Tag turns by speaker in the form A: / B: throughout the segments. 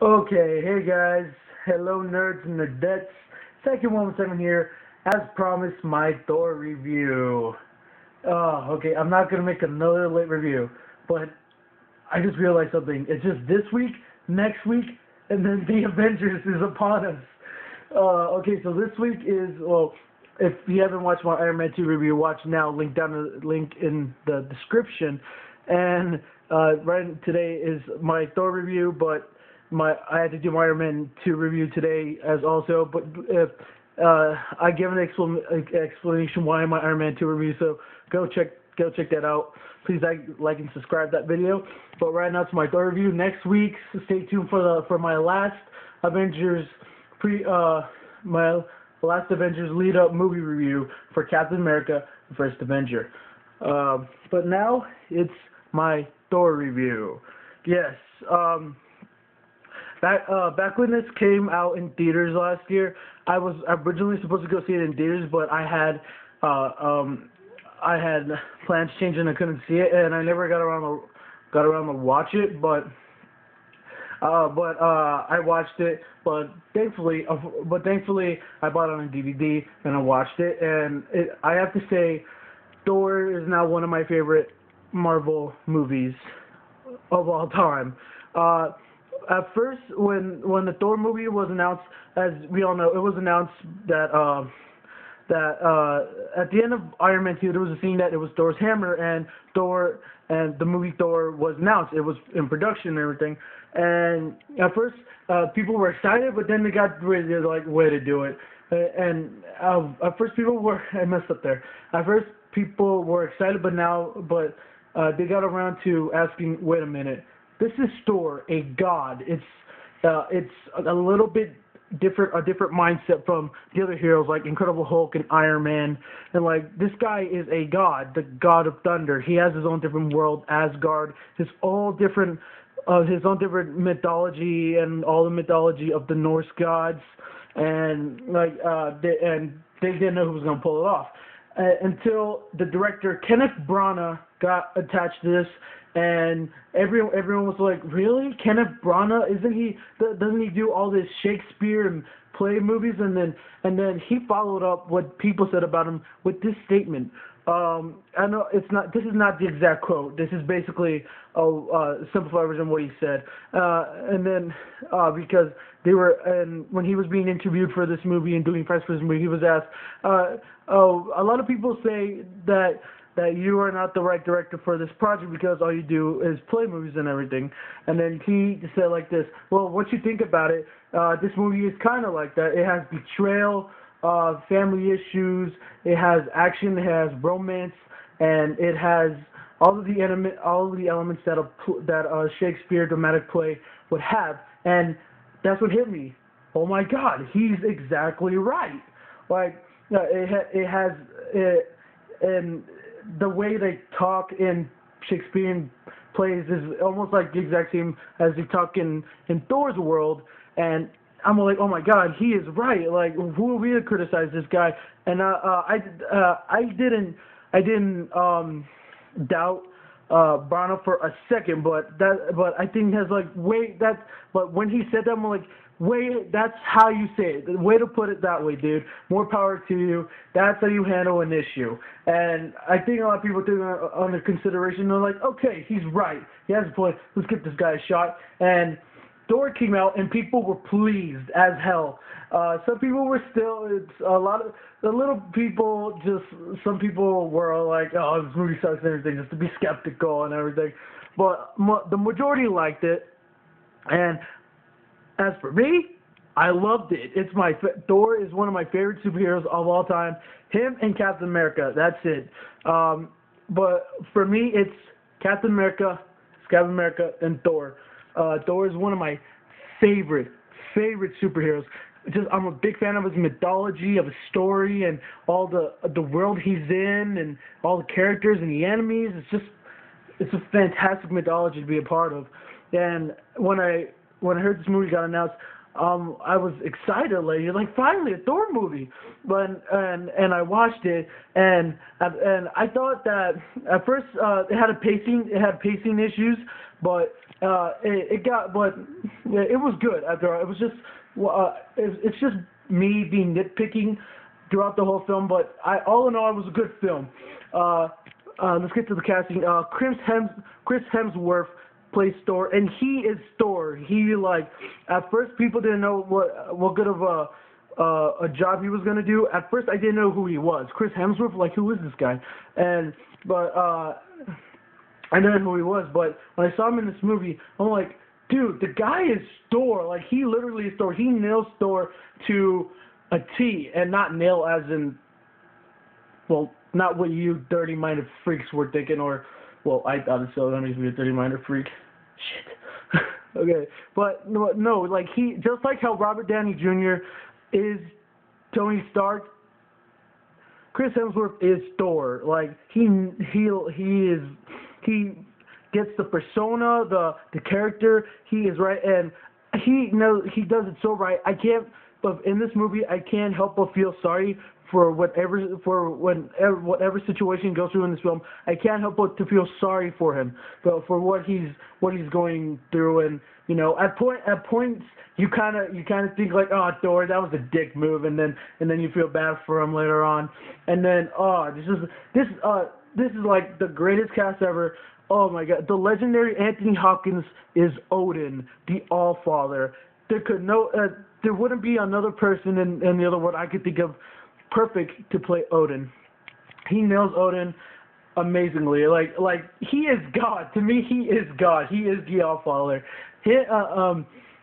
A: Okay, hey guys, hello nerds and nerdettes, Psychic117 here, as promised my Thor review. Okay, I'm not gonna make another late review, but I just realized something. It's just this week, next week, and then the Avengers is upon us. Okay, so this week is, well, if you haven't watched my Iron Man 2 review, watch now, link in the description. And right today is my Thor review, but I had to do my Iron Man 2 review today as also, but if I give an explanation why my Iron Man 2 review, so go check that out. Please like and subscribe that video. But right now it's my Thor review. Next week, stay tuned for my last Avengers my last Avengers lead up movie review for Captain America: The First Avenger. But now it's my Thor review. Yes. Back when this came out in theaters last year, I was originally supposed to go see it in theaters, but I had plans changed and I couldn't see it, and I never got around to watch it. But I watched it. But thankfully I bought it on DVD and I watched it, and I have to say, Thor is now one of my favorite Marvel movies of all time. At first, when the Thor movie was announced, as we all know, it was announced that at the end of Iron Man 2, there was a scene that it was Thor's hammer, and the movie Thor was announced. It was in production and everything. And at first, people were excited, but then they got really like way to do it. And at first, I messed up there. At first, people were excited, but they got around to asking, wait a minute. This is Thor, a god. It's a little bit different, a different mindset from the other heroes like Incredible Hulk and Iron Man. And like, this guy is a god, the god of thunder. He has his own different world, Asgard, his own different mythology and all the mythology of the Norse gods. And like, they didn't know who was gonna pull it off until the director Kenneth Branagh got attached to this. And everyone was like, really? Kenneth Branagh? Doesn't he do all this Shakespeare and play movies? And then he followed up what people said about him with this statement. I know this is not the exact quote. This is basically a simplified version of what he said. And then because when he was being interviewed for this movie and doing press for this movie, he was asked, a lot of people say that you are not the right director for this project because all you do is play movies and everything. And then he said like this, well, what you think about it, this movie is kind of like that. It has betrayal, family issues, it has action, it has romance, and it has all of the elements that a Shakespeare dramatic play would have. And that's what hit me. Oh my God, he's exactly right. Like, and the way they talk in Shakespearean plays is almost like the exact same as they talk in Thor's world. And I'm like, oh my God, he is right. Like, who are we to criticize this guy? And I didn't doubt Branagh for a second, but I think has like but when he said that, I'm like, wait, that's how you say it. The way to put it that way, dude. More power to you. That's how you handle an issue. And I think a lot of people take under consideration. They're like, okay, he's right. He has a point. Let's give this guy a shot. And Thor came out, and people were pleased as hell. Some people were still. Some people were like, oh, this movie sucks and everything, just to be skeptical and everything. But the majority liked it. And as for me, I loved it. Thor is one of my favorite superheroes of all time. Him and Captain America. That's it. But for me, it's Captain America, and Thor. Thor is one of my favorite superheroes. I'm a big fan of his mythology, of his story, and all the world he's in, and all the characters and the enemies. It's a fantastic mythology to be a part of. And when I heard this movie got announced, I was excited, like finally a Thor movie. And I watched it, and I thought that at first it had pacing issues, but It got, but yeah, it was good after all. It was just, it's just me being nitpicking throughout the whole film, but all in all, it was a good film. Let's get to the casting. Chris Hemsworth plays Thor, and he is Thor. He, like, at first people didn't know what good of a job he was gonna do. At first I didn't know who he was. Chris Hemsworth, like, who is this guy? But I didn't know who he was, but when I saw him in this movie, I'm like, dude, the guy is Thor. Like, he literally is Thor. He nails Thor to a T, and not nail as in, well, not what you dirty-minded freaks were thinking, or, well, I thought it so. That makes me a dirty-minded freak. Shit. Okay, but no, like, he, just like how Robert Downey Jr. is Tony Stark, Chris Hemsworth is Thor. Like, he gets the persona, the character. He is right, and he does it so right. But in this movie, I can't help but feel sorry for whatever situation he goes through in this film. I can't help but to feel sorry for him, for what he's going through. And you know, at points you kind of think like, oh, Thor, that was a dick move, and then you feel bad for him later on. And then this is like the greatest cast ever. Oh my God, the legendary Anthony Hopkins is Odin, the Allfather. There wouldn't be another person in the other world I could think of perfect to play Odin. He nails Odin amazingly. Like he is God. To me, he is God. He is the Allfather.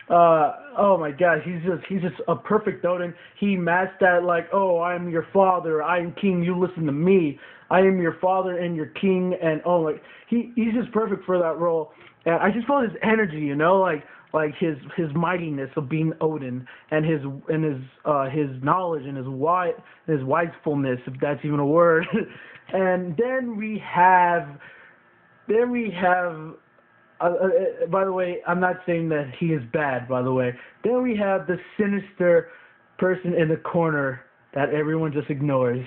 A: Oh my God, he's just a perfect Odin. He matched that, like, oh, I'm your father, I am king, you listen to me. I am your father and your king, and oh, like he's just perfect for that role. And I just felt his energy, you know, like his mightiness of being Odin, and his knowledge and his wisefulness, if that's even a word. And then we have by the way, I'm not saying that he is bad, by the way. Then we have the sinister person in the corner that everyone just ignores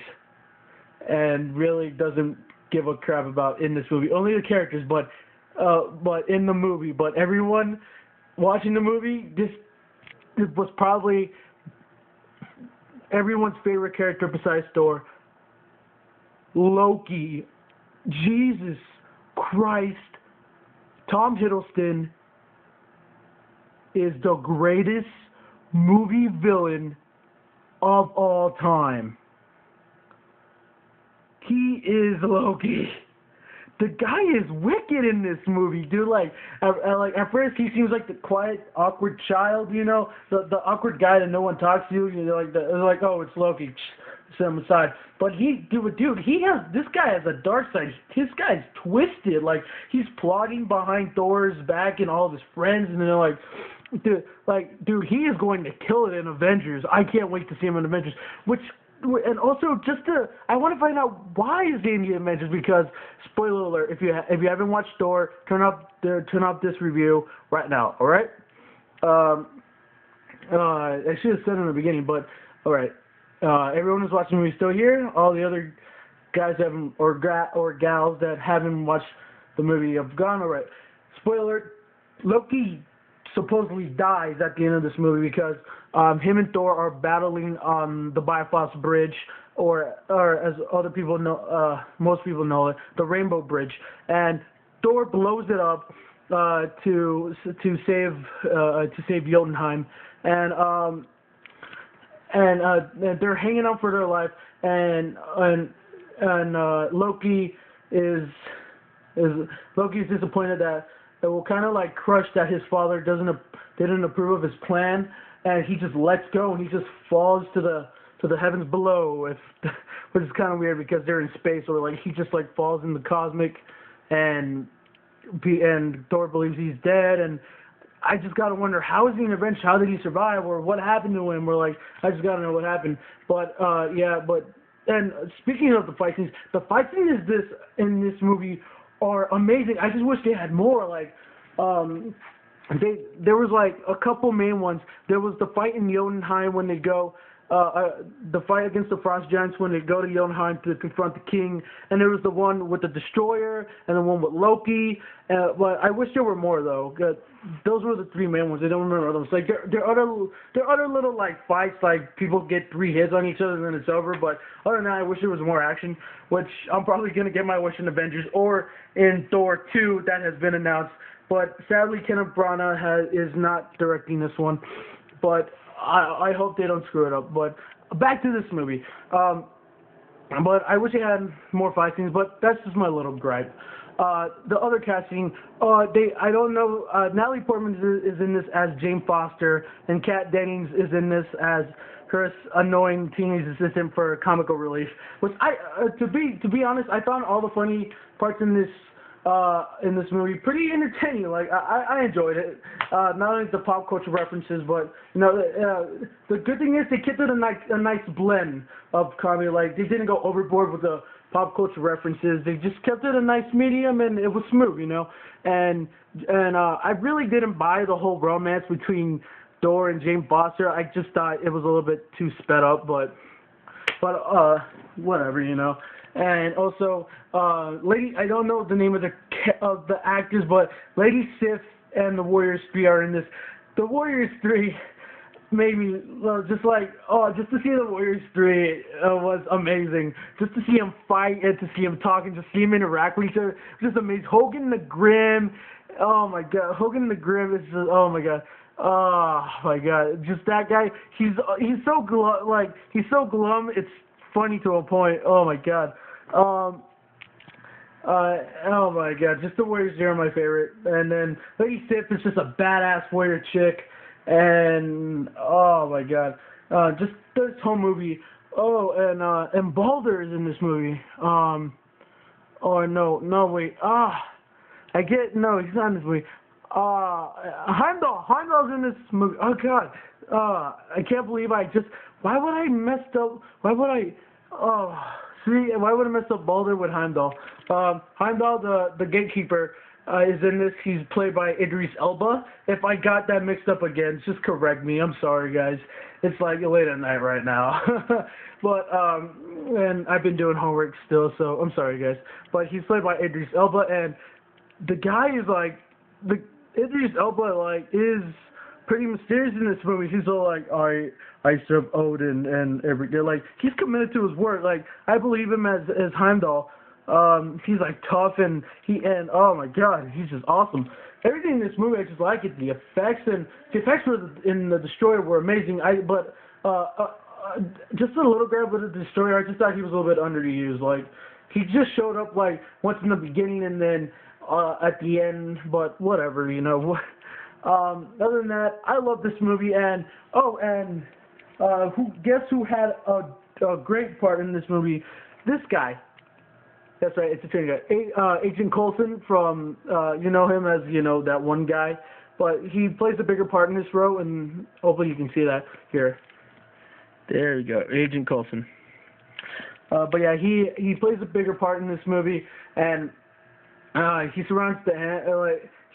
A: and really doesn't give a crap about in this movie. Only the characters, but in the movie. But everyone watching the movie, this was probably everyone's favorite character besides Thor. Loki. Jesus Christ. Tom Hiddleston is the greatest movie villain of all time. He is Loki. The guy is wicked in this movie, dude. Like at first he seems like the quiet, awkward child, you know, the awkward guy that no one talks to. You know, like oh, it's Loki. Set him aside. But this guy has a dark side. This guy's twisted. Like, he's plotting behind Thor's back and all of his friends, and they're like, dude, he is going to kill it in Avengers. I can't wait to see him in Avengers. And also, I want to find out why is he in the Avengers, because, spoiler alert, if you haven't watched Thor, turn off this review right now, alright? I should have said it in the beginning, but, alright. Everyone who's watching the movie still here. All the other guys or gals that haven't watched the movie have gone. Alright. Spoiler: Loki supposedly dies at the end of this movie because him and Thor are battling on the Bifrost Bridge, or as other people know, most people know it, the Rainbow Bridge, and Thor blows it up to save Jotunheim, and they're hanging out for their life, and Loki is disappointed that it will kind of like crushed that his father didn't approve of his plan, and he just lets go and he just falls to the heavens below, which is kind of weird because they're in space, or like he just like falls in the cosmic, and Thor believes he's dead, and I just gotta wonder, how is he in Avengers? How did he survive, or what happened to him? Or like, I just gotta know what happened. But and speaking of the fight scenes in this movie are amazing. I just wish they had more. Like, there was like a couple main ones. There was the fight in Jotunheim when they go the fight against the Frost Giants when they go to Jotunheim to confront the king, and there was the one with the Destroyer and the one with Loki. But I wish there were more though. Those were the three main ones. I don't remember others. Like there are other little like fights, like people get 3 hits on each other and then it's over. But other than that, I wish there was more action. Which I'm probably gonna get my wish in Avengers or in Thor 2 that has been announced. But sadly, Kenneth Branagh is not directing this one. But I hope they don't screw it up. But back to this movie. But I wish it had more fight scenes. But that's just my little gripe. The other casting, I don't know. Natalie Portman is in this as Jane Foster, and Kat Dennings is in this as her annoying teenage assistant for comical relief. Which to be honest, I found all the funny parts in this movie pretty entertaining. Like I enjoyed it. Not only the pop culture references, but the good thing is they kept it a nice blend of comedy. Like they didn't go overboard with the pop culture references. They just kept it a nice medium, and it was smooth, And I really didn't buy the whole romance between Thor and Jane Foster. I just thought it was a little bit too sped up, but whatever, And also, Lady, I don't know the name of the actors, but Lady Sif and the Warriors 3 are in this. The Warriors 3 made me just to see the Warriors 3 was amazing. Just to see him fight and to see him talk and just see him interact with each other, just amazing. Hogan the Grim, oh my God, Hogan the Grim is just, oh my God. Just that guy. He's so glum. It's funny to a point. Oh my God. Oh my God. Just the Warriors are my favorite. And then Lady Sif is just a badass warrior chick. And oh my God. Just this whole movie. Oh, and Balder is in this movie. Oh no, wait. He's not in this movie. Heimdall's in this movie. Oh God, I can't believe why would I mess up Balder with Heimdall? Heimdall, the gatekeeper, is in this. He's played by Idris Elba. If I got that mixed up again, just correct me. I'm sorry, guys. It's like late at night right now. But, and I've been doing homework still, so I'm sorry, guys. But he's played by Idris Elba, and the guy is Idris Elba is pretty mysterious in this movie. He's all like, I serve Odin and everything. Like he's committed to his work. Like I believe him as Heimdall. He's tough and oh my God, he's just awesome. Everything in this movie I just like it. The effects in the Destroyer were amazing. Just a little grab with the Destroyer. I just thought he was a little bit underused. Like he just showed up once in the beginning and then at the end, but whatever, Other than that, I love this movie, and guess who had a great part in this movie? This guy. That's right, it's a training guy. Agent Coulson from, you know him as, that one guy, but he plays a bigger part in this role, and hopefully you can see that here. There we go, Agent Coulson. But yeah, he plays a bigger part in this movie, and he surrounds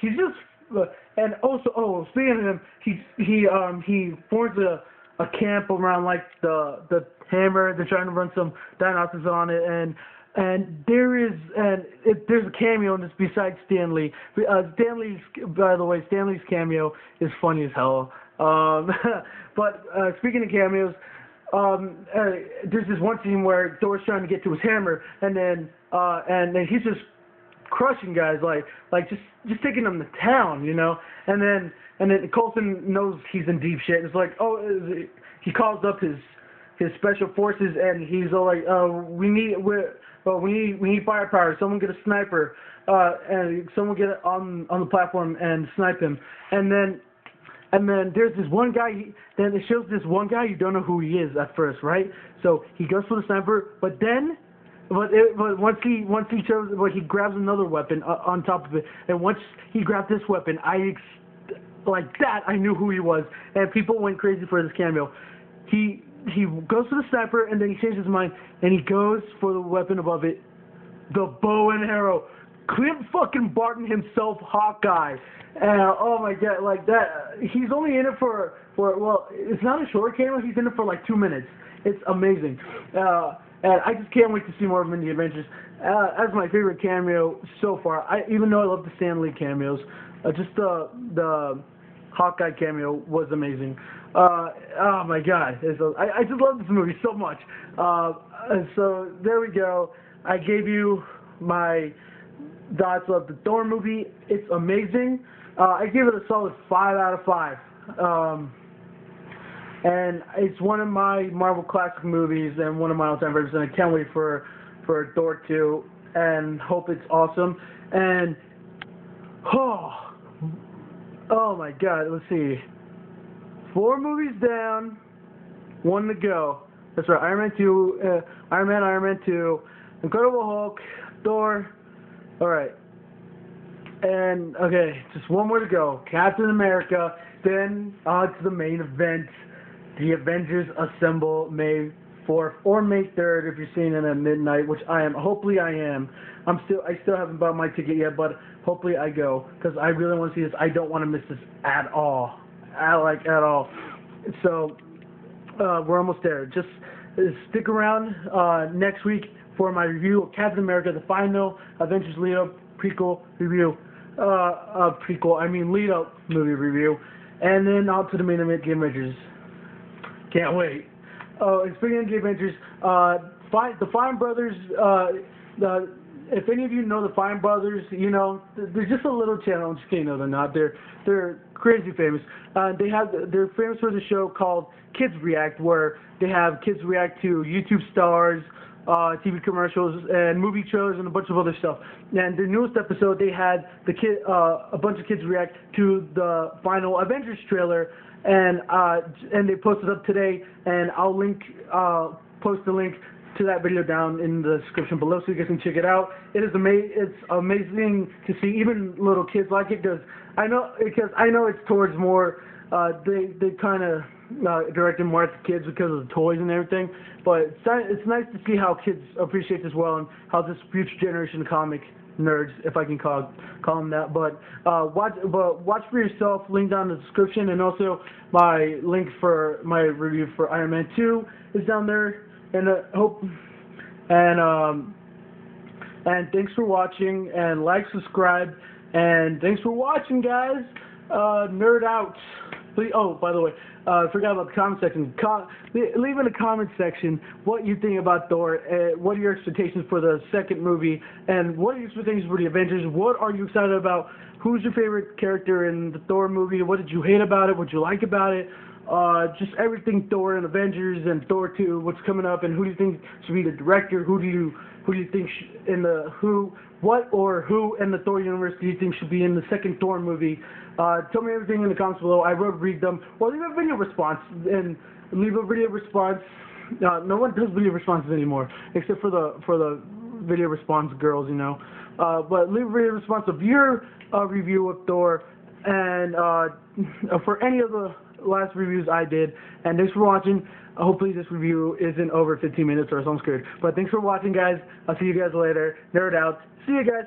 A: he's just, and also, speaking of him, he forms a camp around the Hammer. They're trying to run some diagnostics on it, and there's a cameo in this besides Stan Lee. By the way, Stan Lee's cameo is funny as hell. But speaking of cameos, there's this one scene where Thor's trying to get to his hammer, and then he's just crushing guys, just taking them to town, and then Coulson knows he's in deep shit. It's he calls up his special forces, and he's all like, we need firepower. Someone get a sniper, and someone get on the platform and snipe him. And then there's this one guy. Then it shows this one guy. You don't know who he is at first, right? So he goes for the sniper, but once he shows, he grabs another weapon on top of it, and once he grabbed this weapon, I knew who he was, and people went crazy for this cameo. He goes for the sniper, and then he changes his mind, and he goes for the weapon above it, the bow and arrow. Clint fucking Barton himself, Hawkeye. And oh my god, like that, he's only in it for well, it's not a short cameo, he's in it for like 2 minutes. It's amazing. And I just can't wait to see more of him in the Avengers. That's my favorite cameo so far. Even though I love the Stan Lee cameos, just the Hawkeye cameo was amazing. Oh my god, I just love this movie so much. So there we go. I gave you my thoughts of the Thor movie. It's amazing. I give it a solid 5 out of 5. And it's one of my Marvel classic movies and one of my all-time favorites, and I can't wait for Thor 2 and hope it's awesome. And oh my god, let's see. 4 movies down, 1 to go. That's right, Iron Man 2, Iron Man 2, Incredible Hulk, Thor. Alright. And, okay, just 1 more to go. Captain America, then on to the main event. The Avengers Assemble May 4th or May 3rd if you're seeing it at midnight, which I am. Hopefully I am. I still haven't bought my ticket yet, but hopefully I go because I really want to see this. I don't want to miss this at all. At all. So we're almost there. Just stick around next week for my review of Captain America: The Final Avengers Lead-Up Prequel review. Lead-Up movie review, and then on to the main event, The Avengers. Can't wait. And speaking of the Avengers, the Fine Brothers, if any of you know the Fine Brothers, you know, they're just a little channel. I'm just kidding, no, they're not. They're crazy famous. They're famous for the show called Kids React, where they have kids react to YouTube stars, TV commercials, and movie trailers, and a bunch of other stuff. And their newest episode, they had a bunch of kids react to the final Avengers trailer. And they posted up today, and I'll post the link to that video down in the description below so you guys can check it out. It's amazing to see even little kids like it, because I know it's towards more they kind of directed more at the kids because of the toys and everything, but it's nice to see how kids appreciate this well and how this future generation of comic nerds, if I can call them that, but watch for yourself. Link down in the description, and also my link for my review for Iron Man 2 is down there. And and thanks for watching, and like, subscribe, and thanks for watching, guys. Nerd out. Please, oh, by the way, I forgot about the comment section. Leave in the comment section what you think about Thor, what are your expectations for the second movie, and what are your expectations for the Avengers. What are you excited about? Who's your favorite character in the Thor movie? What did you hate about it? What did you like about it? Just everything Thor and Avengers and Thor 2, what's coming up, and who do you think should be the director? Who do you think in the who in the Thor universe do you think should be in the second Thor movie? Tell me everything in the comments below. I will read them, or leave a video response No one does video responses anymore, except for the video response girls, you know. But leave a video response of your review of Thor, and for any of the last reviews I did. And thanks for watching. Hopefully this review isn't over 15 minutes or so I'm scared. But thanks for watching, guys. I'll see you guys later. Nerd out. See you guys.